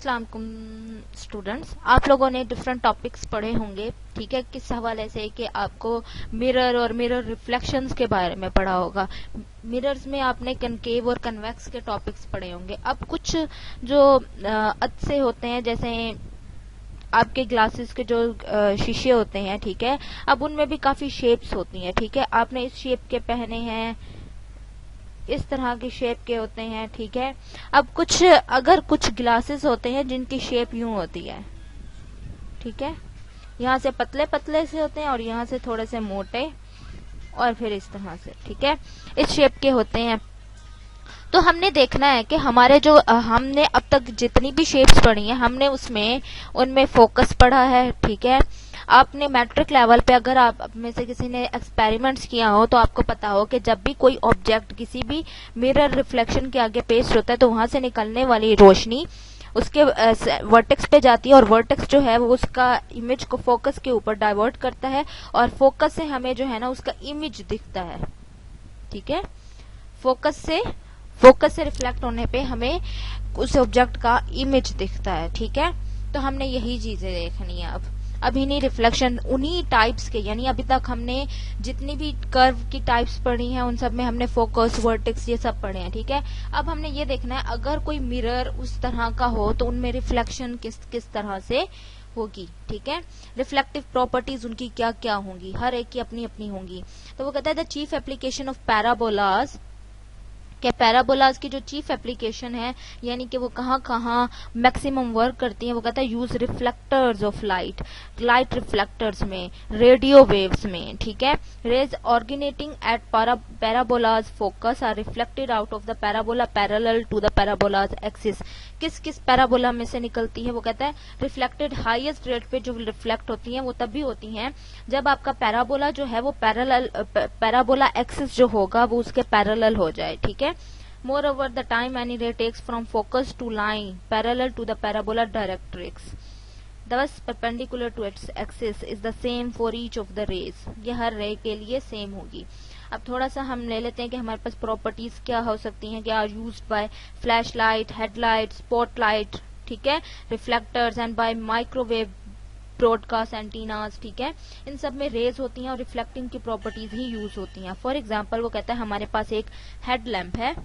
अस्सलाम वालेकुम स्टूडेंट्स, आप लोगों ने डिफरेंट टॉपिक्स पढ़े होंगे। ठीक है, किस हवाले से कि आपको मिरर और मिरर रिफ्लेक्शंस के बारे में पढ़ा होगा। मिरर्स में आपने कनकेव और कन्वेक्स के टॉपिक्स पढ़े होंगे। अब कुछ जो अच्छे होते हैं, जैसे आपके ग्लासेस के जो शीशे होते हैं, ठीक है, अब उनमें भी काफी शेप्स होती हैं। ठीक है, आपने इस शेप के पहने हैं, इस तरह की शेप के होते हैं। ठीक है, अब कुछ ग्लासेस होते हैं जिनकी शेप यूं होती है। ठीक है, यहाँ से पतले पतले से होते हैं और यहाँ से थोड़े से मोटे और फिर इस तरह से। ठीक है, इस शेप के होते हैं। तो हमने देखना है कि हमारे जो हमने अब तक जितनी भी शेप्स पढ़ी हैं, हमने उनमें फोकस पढ़ा है। ठीक है, आपने मैट्रिक लेवल पे अगर आप में से किसी ने एक्सपेरिमेंट्स किया हो तो आपको पता हो कि जब भी कोई ऑब्जेक्ट किसी भी मिरर रिफ्लेक्शन के आगे पेश होता है तो वहां से निकलने वाली रोशनी उसके वर्टेक्स पे जाती है और वर्टेक्स जो है वो उसका इमेज को फोकस के ऊपर डाइवर्ट करता है और फोकस से हमें जो है ना उसका इमेज दिखता है। ठीक है, फोकस से रिफ्लेक्ट होने पे हमें उस ऑब्जेक्ट का इमेज दिखता है। ठीक है, तो हमने यही चीजें देखनी है। अब इन्हीं रिफ्लेक्शन उन्हीं टाइप्स के, यानी अभी तक हमने जितनी भी कर्व की टाइप्स पढ़ी हैं उन सब में हमने फोकस, वर्टेक्स, ये सब पढ़े हैं। ठीक है, अब हमने ये देखना है अगर कोई मिरर उस तरह का हो तो उनमें रिफ्लेक्शन किस तरह से होगी। ठीक है, रिफ्लेक्टिव प्रॉपर्टीज उनकी क्या क्या होंगी, हर एक की अपनी अपनी होंगी। तो वो कहता है the chief application of parabolas, कि पैराबोलाज की जो चीफ एप्लीकेशन है, यानी कि वो कहाँ कहाँ मैक्सिमम वर्क करती हैं, वो कहता है use reflectors of light reflectors में, रेडियो वेव्स में। ठीक है, rays originating at parabola's focus are reflected out of the parabola parallel to the parabola's axis. किस पैराबोला में से निकलती है, वो कहता है रिफ्लेक्टेड हाईएस्ट रेट पे जो रिफ्लेक्ट होती हैं वो तब भी होती हैं जब आपका पैराबोला जो है वो पैराबोला एक्सिस जो होगा वो उसके पैरेलल हो जाए। ठीक है, moreover the time any ray takes from focus to line parallel to the parabola directrix thus perpendicular to its axis is the same for each of the rays। ये हर रे के लिए सेम होगी। अब थोड़ा सा हम ले लेते हैं कि हमारे पास प्रॉपर्टीज क्या हो सकती हैं, क्या used by flash light, headlight, spotlight, ठीक है, reflectors and by microwave broadcast antennas. ठीक है, इन सब में रेज होती हैं और रिफ्लेक्टिंग की प्रॉपर्टीज ही यूज होती हैं। फॉर एग्जांपल वो कहता है हमारे पास एक हेडलैम्प है।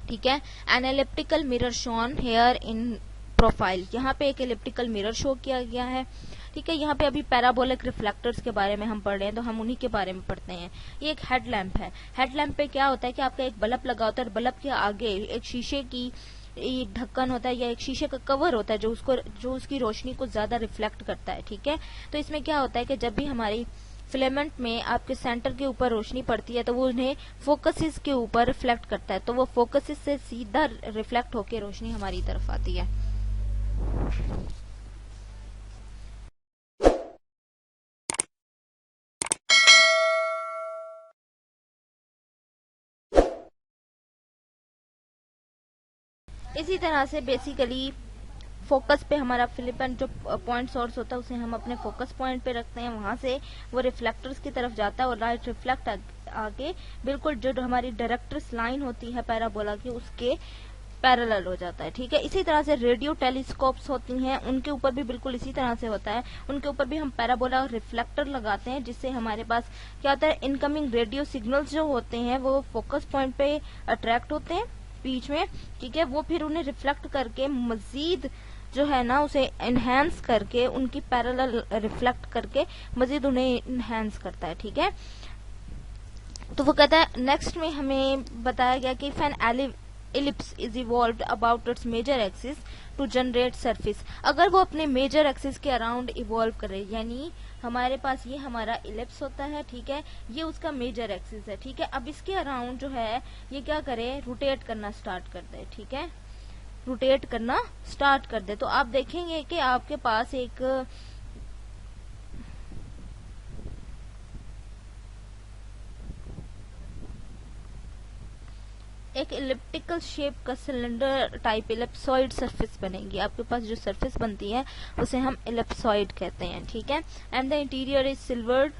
ठीक है, an elliptical mirror shown here in profile, यहाँ पे एक एलिप्टिकल मिरर शो किया गया है। ठीक है, यहाँ पे अभी पैराबोलिक रिफ्लेक्टर्स के बारे में हम पढ़ रहे हैं तो हम उन्हीं के बारे में पढ़ते हैं। ये एक हेडलैम्प है। हेडलैम्प पे क्या होता है कि आपका एक बल्ब लगा होता है और बल्ब के आगे एक शीशे की ढक्कन होता है या एक शीशे का कवर होता है जो उसकी रोशनी को ज्यादा रिफ्लेक्ट करता है। ठीक है, तो इसमें क्या होता है कि जब भी हमारी फिलामेंट में आपके सेंटर के ऊपर रोशनी पड़ती है तो वो उन्हें फोकसिस के ऊपर रिफ्लेक्ट करता है, तो वो फोकसिस से सीधा रिफ्लेक्ट होकर रोशनी हमारी तरफ आती है। इसी तरह से बेसिकली फोकस पे हमारा फिलामेंट जो पॉइंट सोर्स होता है उसे हम अपने फोकस पॉइंट पे रखते हैं, वहां से वो रिफ्लेक्टर्स की तरफ जाता है और लाइट रिफ्लेक्ट आगे बिल्कुल जो हमारी डायरेक्ट्रिक्स लाइन होती है पैराबोला की उसके पैरेलल हो जाता है। ठीक है, इसी तरह से रेडियो टेलीस्कोप्स होती हैं, उनके ऊपर भी बिल्कुल इसी तरह से होता है। उनके ऊपर भी हम पैराबोला और रिफ्लेक्टर लगाते हैं जिससे हमारे पास क्या होता है, इनकमिंग रेडियो सिग्नल्स जो होते हैं वो फोकस पॉइंट पे अट्रैक्ट होते हैं बीच में। ठीक है, वो फिर उन्हें रिफ्लेक्ट करके मजीद जो है ना उसे एनहेंस करके उनकी पैरेलल रिफ्लेक्ट करके मजीद उन्हें एनहेंस करता है। ठीक है, तो वो कहता है नेक्स्ट में हमें बताया गया कि fan ellipse is evolved about its major axis to generate surface। अगर वो अपने मेजर एक्सिस के अराउंड इवॉल्व करे, यानी हमारे पास ये हमारा इलिप्स होता है। ठीक है, ये उसका मेजर एक्सिस है। ठीक है, अब इसके अराउंड जो है ये क्या करे, रोटेट करना स्टार्ट कर दे। ठीक है, रोटेट करना स्टार्ट कर दे तो आप देखेंगे कि आपके पास एक इलिप्टिकल शेप का सिलेंडर टाइप इलिप्सॉइड सरफेस बनेगी। आपके पास जो सरफेस बनती है उसे हम इलिप्सॉइड कहते हैं। ठीक है, and the interior is silvered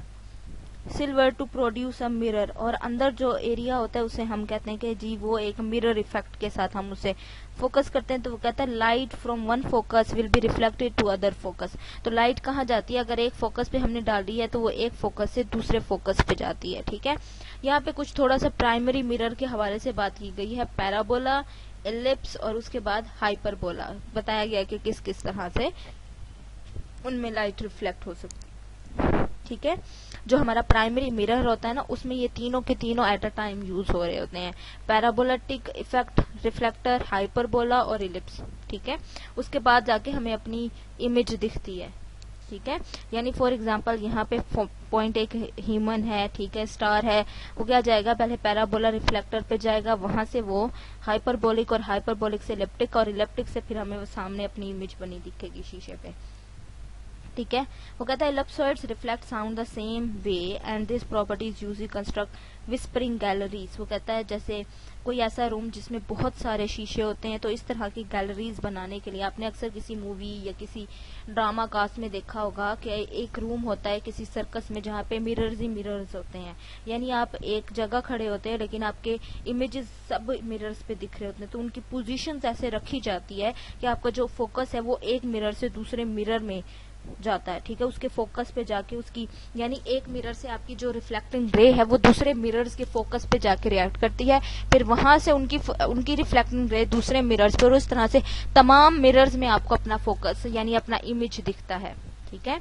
silver to produce a mirror, और अंदर जो एरिया होता है उसे हम कहते हैं कि जी वो एक मिरर इफेक्ट के साथ हम उसे फोकस करते हैं। तो वो कहता है light from one focus will be reflected to other focus. तो लाइट कहाँ जाती है, अगर एक फोकस पे हमने डाल दी है तो वो एक फोकस से दूसरे फोकस पे जाती है। ठीक है, यहाँ पे कुछ थोड़ा सा प्राइमरी मिरर के हवाले से बात की गई है, पैराबोला, एलिप्स और उसके बाद हाइपरबोला बताया गया कि किस किस तरह से उनमें लाइट रिफ्लेक्ट हो सकती है। ठीक है, जो हमारा प्राइमरी मिरर होता है ना, उसमें ये तीनों के तीनों एट अ टाइम यूज हो रहे होते हैं, पैराबोलिक इफेक्ट, रिफ्लेक्टर, हाइपरबोला और इलिप्स। ठीक है, उसके बाद जाके हमें अपनी इमेज दिखती है। ठीक है, यानी फॉर एग्जांपल यहाँ पे पॉइंट एक ह्यूमन है, ठीक है, स्टार है, वो क्या जाएगा, पहले पैराबोला रिफ्लेक्टर पे जाएगा, वहां से वो हाइपरबोलिक और हाइपरबोलिक से इलिप्टिक और इलिप्टिक से फिर हमें वो सामने अपनी इमेज बनी दिखेगी शीशे पे। ठीक है, वो कहता है ellipsoids reflect sound the same way and this properties usually construct whispering galleries. वो कहता है जैसे कोई ऐसा रूम जिसमें बहुत सारे शीशे होते हैं, तो इस तरह की गैलरीज बनाने के लिए आपने अक्सर किसी मूवी या किसी ड्रामा कास्ट में देखा होगा कि एक रूम होता है किसी सर्कस में जहाँ पे मिरर्स ही मिरर्स होते हैं, यानी आप एक जगह खड़े होते हैं लेकिन आपके इमेजेस सब मिरर्स पे दिख रहे होते हैं, तो उनकी पोजीशंस ऐसे रखी जाती है कि आपका जो फोकस है वो एक मिरर से दूसरे मिरर में जाता है। ठीक है, उसके फोकस पे जाके उसकी, यानी एक मिरर से आपकी जो रिफ्लेक्टिंग रे है वो दूसरे मिरर्स के फोकस पे जाके रिएक्ट करती है, फिर वहां से उनकी रिफ्लेक्टिंग रे दूसरे मिरर्स पे, और उस तरह से तमाम मिरर्स में आपको अपना फोकस यानी अपना इमेज दिखता है। ठीक है,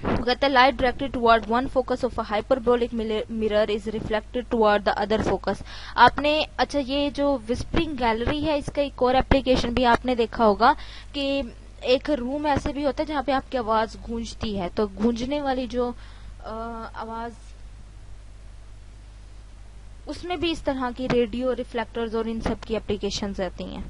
कहते हैं light directed toward one focus of a hyperbolic mirror is reflected toward the other focus. आपने, अच्छा, ये जो विस्परिंग गैलरी है इसका एक और एप्लीकेशन भी आपने देखा होगा कि एक रूम ऐसे भी होता है जहाँ पे आपकी आवाज गूंजती है, तो गूंजने वाली जो आवाज, उसमें भी इस तरह की रेडियो रिफ्लेक्टर्स और इन सब की एप्लीकेशंस रहती हैं।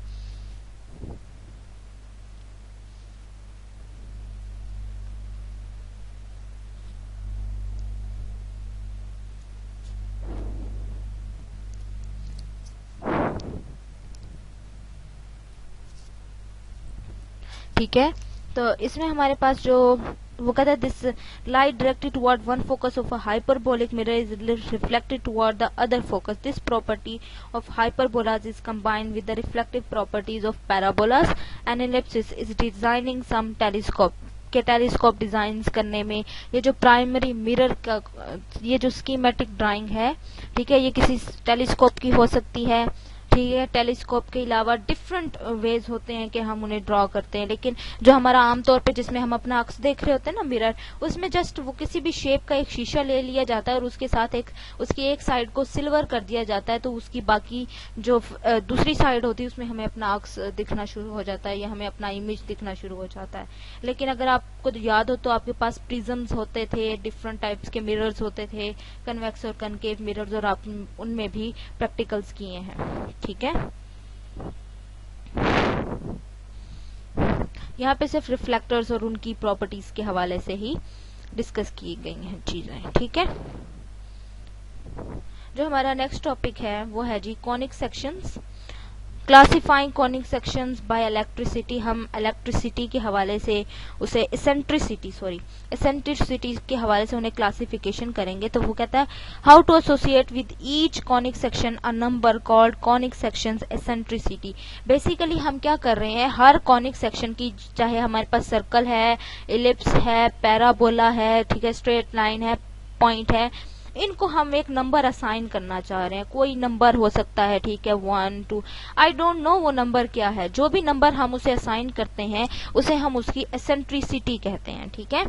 ठीक है, तो इसमें हमारे पास जो वो कहता है this light directed toward one focus of a hyperbolic mirror is reflected toward the other focus. This property of hyperbolas is combined with the reflective properties of parabolas and ellipses is designing some telescope के telescope design करने में ये जो primary mirror का ये जो schematic drawing है, ठीक है, ये किसी टेलीस्कोप की हो सकती है। ठीक है, टेलीस्कोप के अलावा डिफरेंट वेज होते हैं कि हम उन्हें ड्रॉ करते हैं, लेकिन जो हमारा आमतौर पे जिसमें हम अपना अक्स देख रहे होते हैं ना मिरर, उसमें जस्ट वो किसी भी शेप का एक शीशा ले लिया जाता है और उसके साथ उसकी एक साइड को सिल्वर कर दिया जाता है, तो उसकी बाकी जो दूसरी साइड होती है उसमें हमें अपना अक्स दिखना शुरू हो जाता है या हमें अपना इमेज दिखना शुरू हो जाता है। लेकिन अगर आपको याद हो तो आपके पास प्रिज्म्स होते थे, डिफरेंट टाइप्स के मिरर्स होते थे, कन्वेक्स और कनकेव मिरर्स, और आप उनमें भी प्रैक्टिकल्स किए हैं। ठीक है, यहाँ पे सिर्फ रिफ्लेक्टर्स और उनकी प्रॉपर्टीज के हवाले से ही डिस्कस की गई हैं चीजें। ठीक है, जो हमारा नेक्स्ट टॉपिक है वो है जी conic sections, classifying conic sections by electricity. हम इलेक्ट्रिसिटी के हवाले से उसे एसेंट्रिसिटी के हवाले से उन्हें क्लासिफिकेशन करेंगे। तो वो कहता है how to associate with each conic section a number called conic sections eccentricity. Basically हम क्या कर रहे हैं, हर कॉनिक सेक्शन की, चाहे हमारे पास सर्कल है, इलिप्स है, पैराबोला है, ठीक है, स्ट्रेट लाइन है, पॉइंट है, इनको हम एक नंबर असाइन करना चाह रहे हैं। कोई नंबर हो सकता है, ठीक है, 1 2, आई डोंट नो वो नंबर क्या है। जो भी नंबर हम उसे असाइन करते हैं उसे हम उसकी एसेंट्रिसिटी कहते हैं। ठीक है,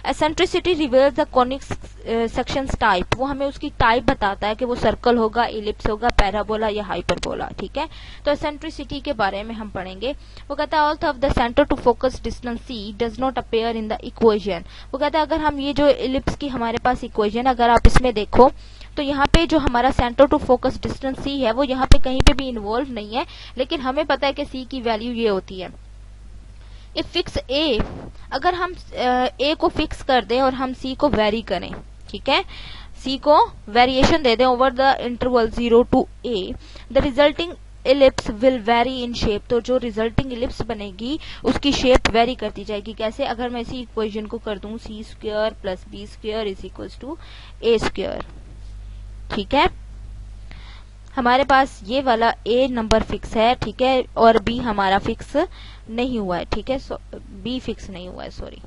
eccentricity reveals the conic sections type, वो हमें उसकी टाइप बताता है कि वो सर्कल होगा, इलिप्स होगा, पैराबोला या हाइपरबोला। ठीक है, तो एसेंट्रिसिटी के बारे में हम पढ़ेंगे। वो कहता है also of the centre to focus distance c does not appear in the equation. वो कहता है अगर हम ये जो इलिप्स की हमारे पास इक्वेशन, अगर आप इसमें देखो तो यहाँ पे जो हमारा सेंटर टू फोकस डिस्टेंस सी है वो यहाँ पे कहीं पे भी इन्वॉल्व नहीं है, लेकिन हमें पता है कि सी की वैल्यू ये होती है। इफ फिक्स ए, अगर हम ए को फिक्स कर दें और हम सी को वेरी करें, ठीक है, सी को वेरिएशन दे दें over the interval 0 to a, the resulting ellipse will very in shape, तो जो रिजल्टिंग इलिप्स बनेगी उसकी शेप वेरी करती जाएगी। कैसे? अगर मैं इसी इक्वेशन को कर दूं C square plus B square is equals to A square, ठीक है। हमारे पास ये वाला ए नंबर फिक्स है, ठीक है, और बी हमारा फिक्स नहीं हुआ है, ठीक है, बी फिक्स नहीं हुआ है, सॉरी।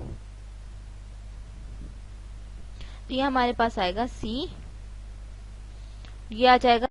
तो ये हमारे पास आएगा सी, ये आ जाएगा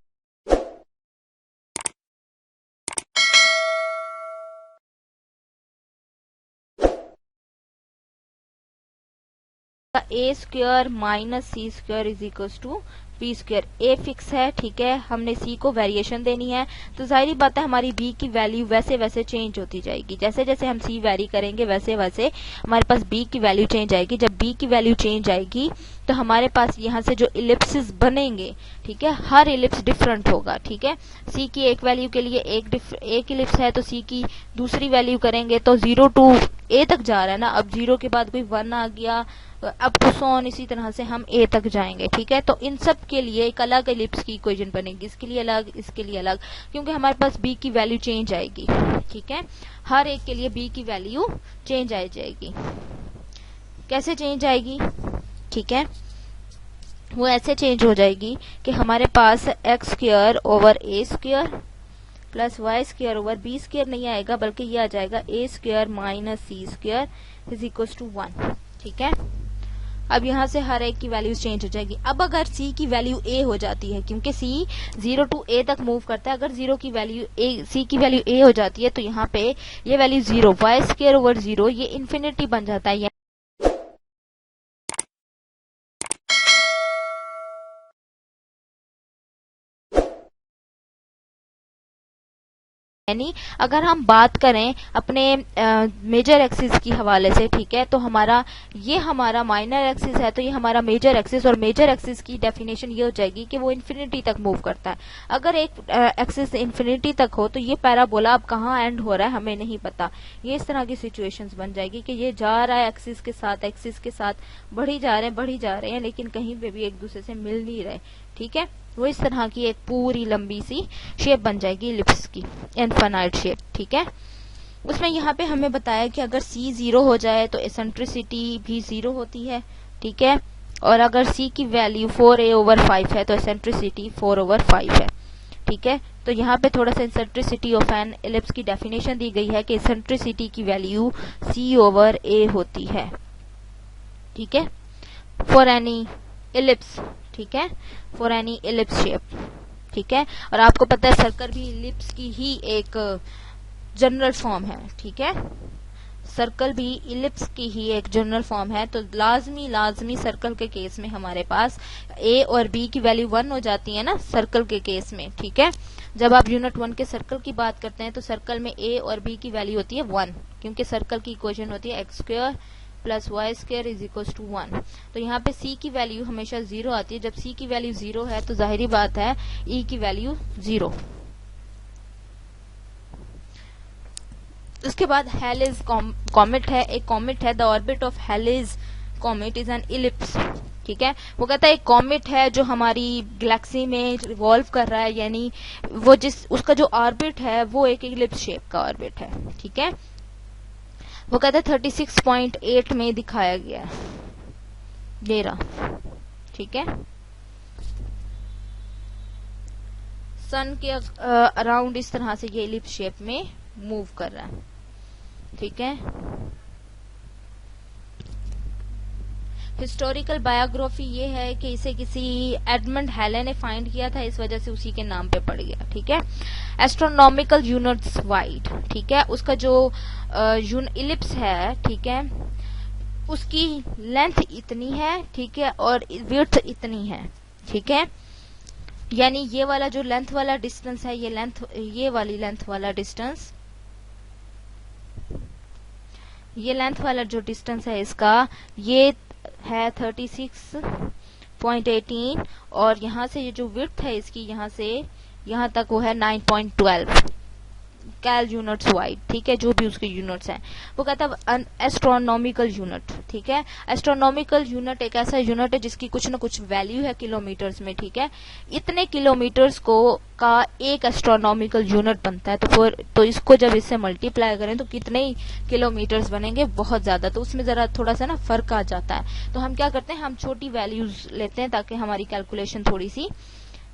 A square minus C square is equal to B square. A fix है, ठीक है, हमने सी को वेरिएशन देनी है, तो जाहिर बात है हमारी बी की वैल्यू वैसे वैसे चेंज होती जाएगी। जैसे जैसे हम सी वेरी करेंगे वैसे वैसे हमारे पास बी की वैल्यू चेंज आएगी। जब बी की वैल्यू चेंज आएगी तो हमारे पास यहाँ से जो इलिप्सिस बनेंगे, ठीक है, हर इलिप्स डिफरेंट होगा, ठीक है। सी की एक वैल्यू के लिए एक इलिप्स है, तो सी की दूसरी वैल्यू करेंगे तो 0 टू ए तक जा रहा है ना, अब 0 के बाद कोई 1 आ गया, अब टू सो ऑन, इसी तरह से हम ए तक जाएंगे, ठीक है। तो इन सब के लिए एक अलग इलिप्स की इक्वेशन बनेगी, इसके लिए अलग, इसके लिए अलग, क्योंकि हमारे पास बी की वैल्यू चेंज आएगी, ठीक है। हर एक के लिए बी की वैल्यू चेंज आ जाएगी। कैसे चेंज आएगी? ठीक है, वो ऐसे चेंज हो जाएगी कि हमारे पास X square over A square plus Y square over B square नहीं आएगा, बल्कि ये आ जाएगा A square minus C square is equal to 1, ठीक है। अब यहाँ से हर एक की वैल्यू चेंज हो जाएगी। अब अगर सी की वैल्यू ए हो जाती है, क्योंकि सी 0 टू ए तक मूव करता है, अगर सी की वैल्यू ए हो जाती है तो यहाँ पे ये वैल्यू 0, वाई स्क्वायर ओवर 0 ये इन्फिनिटी बन जाता है। यानी अगर हम बात करें अपने मेजर एक्सिस की हवाले से, ठीक है, तो ये हमारा माइनर एक्सिस है, तो ये हमारा मेजर एक्सिस, और मेजर एक्सिस की डेफिनेशन ये हो जाएगी कि वो इन्फिनिटी तक मूव करता है। अगर एक एक्सिस इन्फिनिटी तक हो तो ये पैराबोला अब कहाँ एंड हो रहा है हमें नहीं पता। ये इस तरह की सिचुएशंस बन जाएगी कि ये जा रहा है एक्सिस के साथ बढ़ी जा रहे हैं, लेकिन कहीं पे भी एक दूसरे से मिल नहीं रहे, ठीक है। वो इस तरह की एक पूरी लंबी सी शेप बन जाएगी इलिप्स की, इनफाइनाइट शेप, ठीक है। उसमें यहाँ पे हमें बताया कि अगर सी 0 हो जाए तो एसेंट्रिसिटी भी 0 होती है, ठीक है, और अगर सी की वैल्यू 4a ओवर 5 है तो एसेंट्रिसिटी 4 ओवर 5 है, ठीक है। तो यहाँ पे थोड़ा सा एसेंट्रिसिटी ऑफ एन इलिप्स की डेफिनेशन दी गई है कि एसेंट्रिसिटी की वैल्यू c ओवर a होती है, ठीक है, फॉर एनी इलिप्स, ठीक है, फॉर एनी इलिप्स शेप, ठीक है। और आपको पता है सर्कल भी इलिप्स की ही एक जनरल फॉर्म है, ठीक है, सर्कल भी इलिप्स की ही एक जनरल फॉर्म है। तो लाजमी सर्कल के केस में हमारे पास a और b की वैल्यू 1 हो जाती है ना सर्कल के केस में, ठीक है। जब आप यूनिट 1 के सर्कल की बात करते हैं तो सर्कल में a और b की वैल्यू होती है 1, क्योंकि सर्कल की इक्वेशन होती है x square plus Y square is equal to 1। तो यहाँ पे c की वैल्यू हमेशा 0 आती है। जब c की वैल्यू 0 है तो जाहिर बात है e की वैल्यू 0। उसके बाद हेलिस कॉमेट है, एक कॉमेट है, the orbit of Halley's comet is an ellipse, ठीक है। वो कहता है एक कॉमेट है जो हमारी गैलेक्सी में रिवॉल्व कर रहा है, यानी वो उसका जो ऑर्बिट है वो एक इलिप्स शेप का ऑर्बिट है, ठीक है। वो कहता है 36.8 में दिखाया गया दे रहा, ठीक है, सन के अराउंड इस तरह से ये इलिप्स शेप में मूव कर रहा है, ठीक है। हिस्टोरिकल बायोग्राफी ये है कि इसे किसी एडमंड हैले ने फाइंड किया था, इस वजह से उसी के नाम पे पड़ गया, ठीक है। एस्ट्रोनॉमिकल यूनिट्स वाइड, ठीक है, उसका जो इलिप्स है, ठीक है, उसकी लेंथ इतनी है, ठीक है, और विड्थ इतनी है, ठीक है। यानी ये वाला जो लेंथ वाला डिस्टेंस है, ये वाली लेंथ वाला डिस्टेंस, ये लेंथ वाला जो डिस्टेंस है इसका ये है 36.18, और यहाँ से ये जो विड्थ है इसकी यहाँ से यहाँ तक वो है 9.12 कैल यूनिट्स वाइड, ठीक है, जो भी उसके यूनिट्स हैं। वो कहता है एस्ट्रोनॉमिकल यूनिट, ठीक है। एस्ट्रोनॉमिकल यूनिट एक ऐसा यूनिट है जिसकी कुछ ना कुछ वैल्यू है किलोमीटर्स में, ठीक है। इतने किलोमीटर्स को का एक एस्ट्रोनॉमिकल यूनिट बनता है, तो इसको जब इससे मल्टीप्लाई करें तो कितने किलोमीटर्स बनेंगे, बहुत ज्यादा। तो उसमें जरा थोड़ा सा ना फर्क आ जाता है। तो हम क्या करते हैं, हम छोटी वैल्यूज लेते हैं ताकि हमारी कैलकुलेशन थोड़ी सी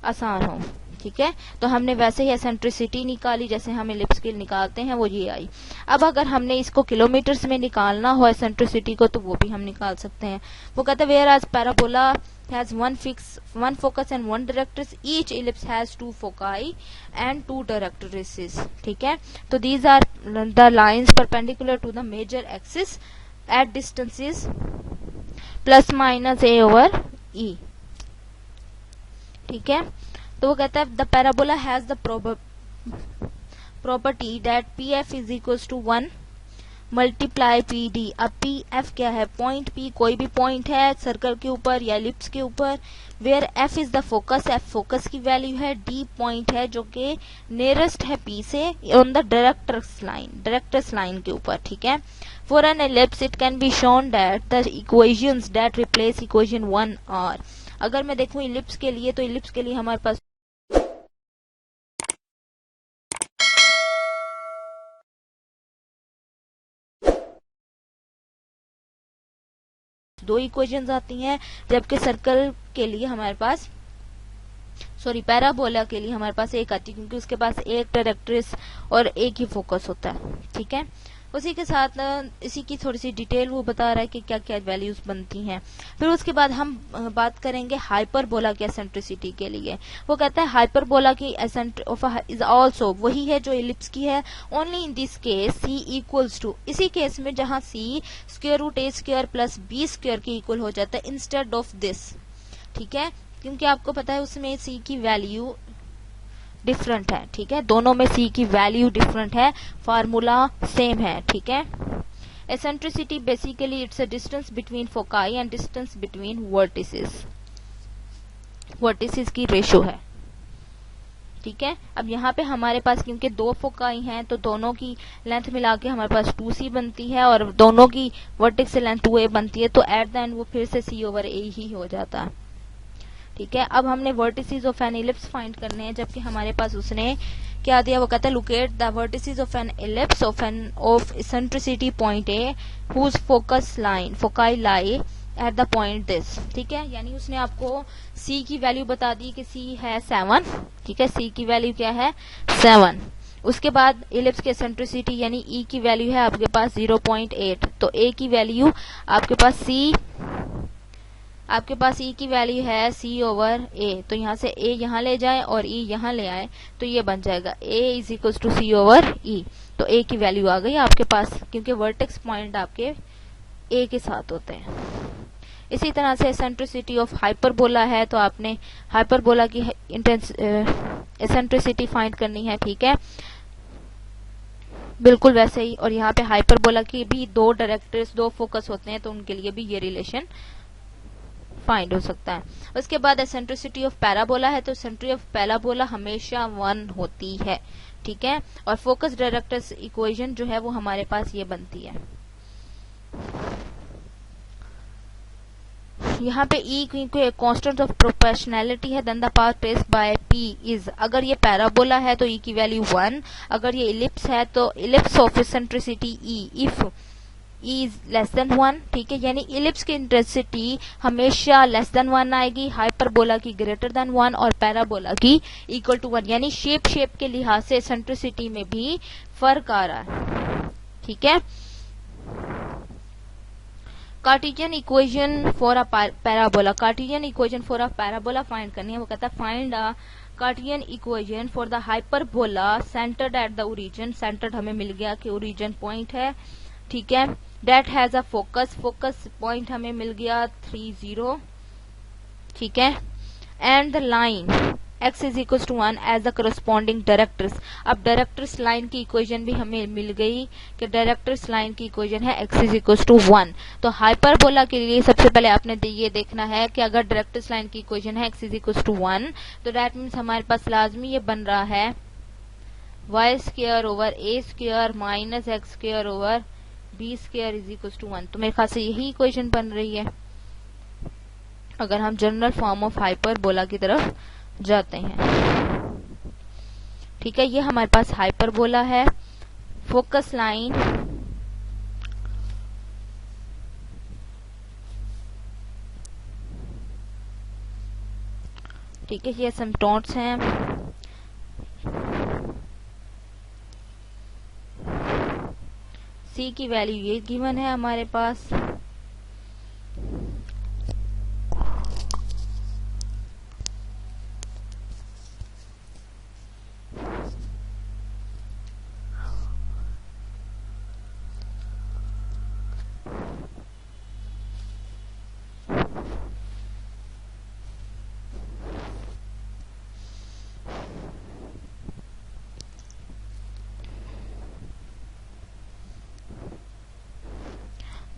आसान हो, ठीक है। तो हमने वैसे ही एसेंट्रिसिटी निकाली जैसे हम इलिप्स की निकालते हैं, वो ये आई। अब अगर हमने इसको किलोमीटर्स में निकालना हो एसेंट्रिसिटी को, तो वो भी हम निकाल सकते हैं। वो कहते हैं whereas parabola has one focus and one directrix, each ellipse has two foci and two directrices, ठीक है। तो these are the lines perpendicular to the major axis at distances plus minus a over e, ठीक है। तो वो कहता है the parabola has the property that p f is equal to 1 multiply p d. अब पी एफ क्या है, point P कोई भी पॉइंट है सर्कल के ऊपर या एलिप्स के ऊपर, where f is the focus, f focus की वैल्यू है, डी पॉइंट है जो कि नियरेस्ट है पी से ऑन द डायरेक्ट्रिक्स लाइन के ऊपर, ठीक है। For an ellipse it can be shown that the equations that replace equation 1 are. अगर मैं देखूं इलिप्स के लिए, तो इलिप्स के लिए हमारे पास दो इक्वेशंस आती हैं, जबकि सर्कल के लिए हमारे पास पैराबोला के लिए हमारे पास एक आती है, क्योंकि उसके पास एक डायरेक्ट्रिस और एक ही फोकस होता है, ठीक है। उसी के साथ इसी की थोड़ी सी डिटेल वो बता रहा है कि क्या क्या वैल्यूज बनती हैं। फिर उसके बाद हम बात करेंगे हाइपरबोला की एसेंट्रिसिटी के लिए। वो कहता है हाइपरबोला की इज आल्सो वही है जो इलिप्स की है, only in this case C equals to, इसी केस में जहां C square root A square plus B square के इक्वल हो जाता है इंस्टेड ऑफ दिस, ठीक है। क्योंकि आपको पता है उसमें सी की वैल्यू डिफरेंट है, ठीक है। दोनों में सी की वैल्यू डिफरेंट है, फार्मूला सेम है, ठीक है। Eccentricity basically it's a distance between foci and distance between vertices की रेशो है, ठीक है। अब यहाँ पे हमारे पास क्योंकि दो फोकाई हैं तो दोनों की लेंथ मिला के हमारे पास 2c बनती है और दोनों की वर्टेक्स से लेंथ 2a बनती है, तो एट द एंड वो फिर से c ओवर a ही हो जाता है, ठीक है। अब हमने vertices of an ellipse find करने हैं, जबकि हमारे पास उसने क्या दिया, वो कहता है locate the vertices of an ellipse of eccentricity point A whose foci lie at the point this, ठीक है। यानी उसने आपको सी की वैल्यू बता दी कि सी है 7, ठीक है। सी की वैल्यू क्या है 7। उसके बाद इलिप्स की एसेंट्रिसिटी यानी ई की वैल्यू है आपके पास 0.8, तो ए की वैल्यू आपके पास ई की वैल्यू है सी ओवर ए, तो यहाँ से ए यहाँ ले जाए और ई यहाँ ले आए तो ये बन जाएगा A is equal to C over E. तो ए की वैल्यू आ गई आपके पास, क्योंकि वर्टेक्स पॉइंट आपके ए के साथ होते हैं। इसी तरह से एसेंट्रिसिटी ऑफ हाइपरबोला है, तो आपने हाइपरबोला की एसेंट्रिसिटी फाइंड करनी है, ठीक है, बिल्कुल वैसे ही। और यहाँ पे हाइपरबोला की भी दो डायरेक्टर्स दो फोकस होते हैं, तो उनके लिए भी ये रिलेशन फाइंड हो सकता है। उसके बाद एसेंट्रिसिटी ऑफ पैराबोला है, तो एसेंट्री ऑफ पैराबोला हमेशा 1 होती है, ठीक है। और फोकस डायरेक्टर्स इक्वेशन जो है वो हमारे पास ये बनती है। यहाँ पे ई क्योंकि कांस्टेंट ऑफ प्रोपोर्शनैलिटी है, then the power traced by P is, अगर ये पैराबोला है तो ई की वैल्यू 1, अगर ये इलिप्स है तो ellipse of eccentricity E if E is less than 1, ठीक है। यानी इलिप्स की इंटेंसिटी हमेशा लेस देन 1 आएगी, हाइपरबोला की ग्रेटर देन 1 और पैराबोला की इक्वल टू 1। यानी शेप के लिहाज से एसेंट्रिसिटी में भी फर्क आ रहा है, ठीक है। Cartesian equation for a parabola, Cartesian equation for a parabola find करनी है। वो कहता है find a Cartesian equation for the hyperbola centred at the origin, centred हमें मिल गया कि ओरिजिन पॉइंट है, ठीक है। That has a focus point हमें मिल गया 30, ठीक है। And the line x is equal to 1 as the corresponding directrix. अब डायरेक्ट्रिस लाइन की इक्वेशन भी हमें मिल गई कि डायरेक्ट्रिस लाइन की इक्वेशन है x इज इक्वल टू 1। तो हाइपरबोला के लिए सबसे पहले आपने ये देखना है कि अगर डायरेक्ट्रिस लाइन की इक्वेशन है x इज इक्वल टू 1, तो दैट मीन्स हमारे पास लाजमी ये बन रहा है y square over a square minus x square over B square is equal to 1। तो मेरे ख्याल से यही इक्वेशन बन रही है अगर हम जनरल फॉर्म ऑफ हाइपरबोला की तरफ जाते हैं। ठीक है, ये हमारे पास हाइपरबोला है। फोकस लाइन ठीक है, ये एसिम्पटोट्स हैं। सी की वैल्यू ये गिवन है हमारे पास।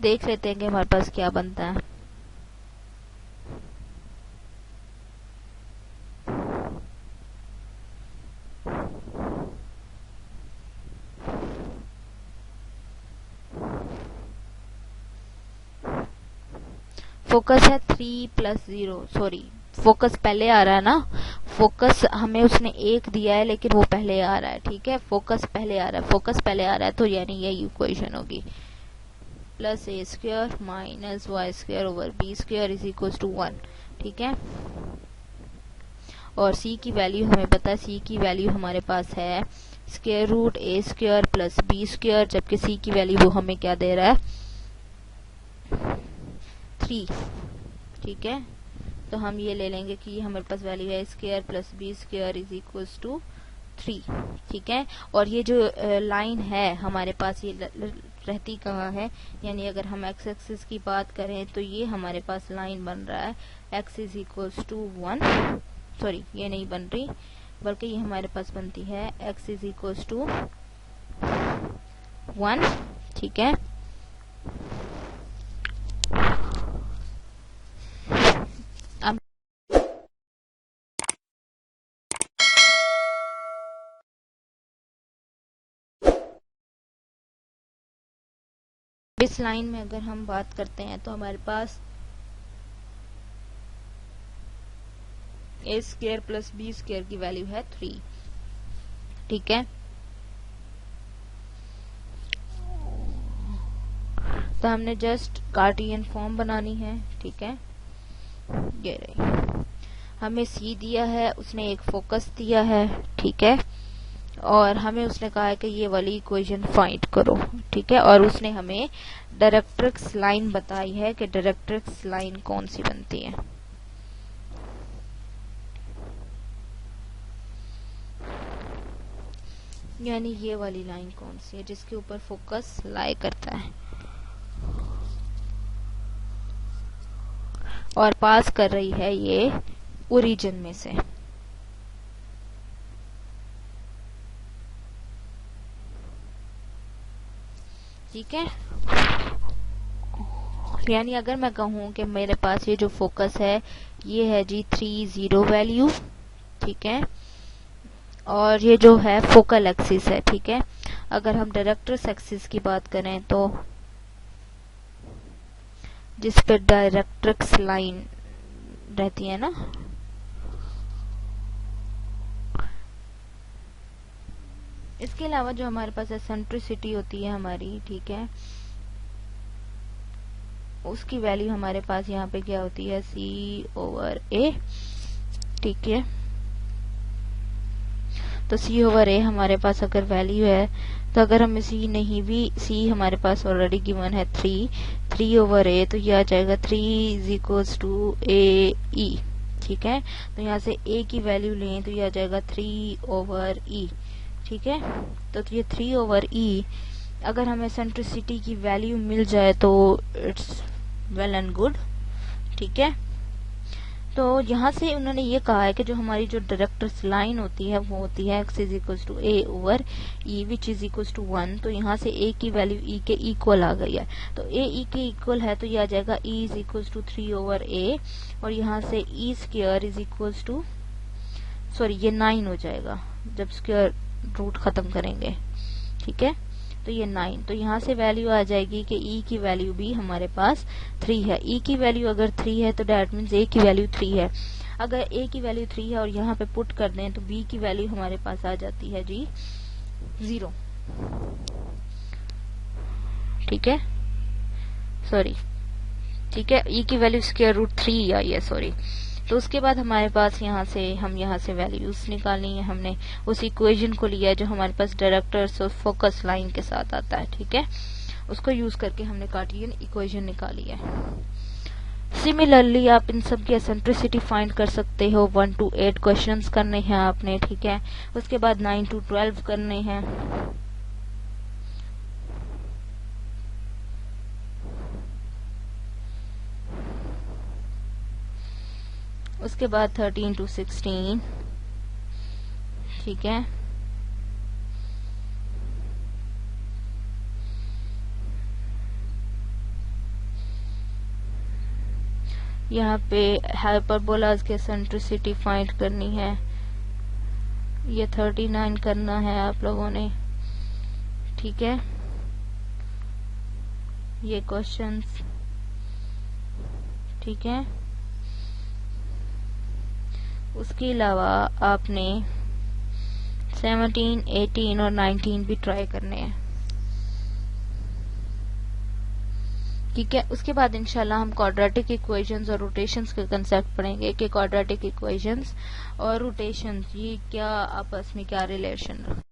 देख लेते हैं कि हमारे पास क्या बनता है। फोकस है 3 + 0, सॉरी फोकस पहले आ रहा है ना, फोकस हमें उसने 1 दिया है लेकिन वो पहले आ रहा है। ठीक है, फोकस पहले आ रहा है, फोकस पहले आ रहा है, तो यानी ये इक्वेशन होगी +a² - y²/b² is equal to 1। ठीक है, और c की वैल्यू हमें पता है, c की वैल्यू हमारे पास है √a² + b², जबकि c की वैल्यू वो हमें क्या दे रहा है 3। ठीक है, तो हम ये ले लेंगे कि ये हमारे पास वैल्यू है a² + b² is equal to 3। ठीक है, और ये जो लाइन है हमारे पास ये रहती कहाँ है, यानी अगर हम x एक्सिस की बात करें तो ये हमारे पास लाइन बन रहा है x is equal to 1, sorry ये नहीं बन रही बल्कि ये हमारे पास बनती है x इज इक्वल टू 1। ठीक है, अब इस लाइन में अगर हम बात करते हैं तो हमारे पास a² + b² की वैल्यू है 3। ठीक है, तो हमने जस्ट कार्टियन फॉर्म बनानी है। ठीक है, ये रही, हमें c दिया है, उसने एक फोकस दिया है। ठीक है, और हमें उसने कहा है कि ये वाली इक्वेशन फाइंड करो। ठीक है, और उसने हमें डायरेक्ट्रिक्स लाइन बताई है कि डायरेक्ट्रिक्स लाइन कौन सी बनती है। यानी ये वाली लाइन कौन सी है जिसके ऊपर फोकस लाई करता है और पास कर रही है ये ओरिजिन में से। ठीक है, यानी अगर मैं कहूं कि मेरे पास ये जो फोकस है ये है जी 3 0 वैल्यू। ठीक है, और ये जो है फोकल एक्सिस है। ठीक है, अगर हम डायरेक्ट्रिक्स एक्सिस की बात करें तो जिस पे डायरेक्ट्रिक्स लाइन रहती है ना, इसके अलावा जो हमारे पास एसेंट्रिसिटी होती है हमारी, ठीक है, उसकी वैल्यू हमारे पास यहाँ पे क्या होती है C/A। ठीक है, तो C/A हमारे पास अगर वैल्यू है तो अगर हमें C नहीं भी, C हमारे पास ऑलरेडी गिवन है 3/A, तो ये आ जाएगा 3 = AE। ठीक है, तो यहाँ से A की वैल्यू लें तो ये आ जाएगा 3/E। ठीक है, तो ये 3/E अगर हमें सेंट्रिसिटी की वैल्यू मिल जाए तो इट्स वेल एंड गुड। ठीक है, तो यहाँ से उन्होंने ये कहा है कि जो हमारी जो डायरेक्ट्रिक्स लाइन होती है वो होती है x = A/E which is equal to 1। तो यहाँ से A की वैल्यू E के इक्वल आ गई है, तो A E के इक्वल है तो ये आ जाएगा E is equal to 3/A, और यहाँ से E² is equal to, sorry ये 9 हो जाएगा जब स्क्वायर रूट खत्म करेंगे। ठीक है, तो ये 9। तो यहाँ से वैल्यू आ जाएगी कि ई की वैल्यू भी हमारे पास 3 है। ई की वैल्यू अगर 3 है तो डैट मीन्स ए की वैल्यू 3 है। अगर ए की वैल्यू 3 है और यहाँ पे पुट कर दें तो बी की वैल्यू हमारे पास आ जाती है जी 0। ठीक है, सॉरी, ठीक है, ई की वैल्यू स्क्वायर रूट 3 आई है, सॉरी। तो उसके बाद हमारे पास यहाँ से वैल्यूज निकालनी है। हमने उस इक्वेशन को लिया है जो हमारे पास डायरेक्टर्स और फोकस लाइन के साथ आता है। ठीक है, उसको यूज करके हमने कार्टेशियन इक्वेशन निकाली है। सिमिलरली आप इन सब की एसेंट्रिसिटी फाइंड कर सकते हो। 1 to 8 क्वेश्चंस करने हैं आपने। ठीक है, उसके बाद 9 to 12 करने हैं। उसके बाद 13 to 16। ठीक है, यहाँ पे हाइपरबोलाज के एसेंट्रिसिटी फाइंड करनी है। ये 39 करना है आप लोगों ने। ठीक है, ये क्वेश्चंस। ठीक है, उसके अलावा आपने 17, 18 और 19 भी ट्राई करने हैं। ठीक है, उसके बाद इंशाल्लाह हम क्वाड्रेटिक इक्वेशंस और रोटेशंस के कंसेप्ट पढ़ेंगे कि क्वाड्रेटिक इक्वेशंस और रोटेशंस ये क्या आपस में क्या रिलेशन रखते हैं।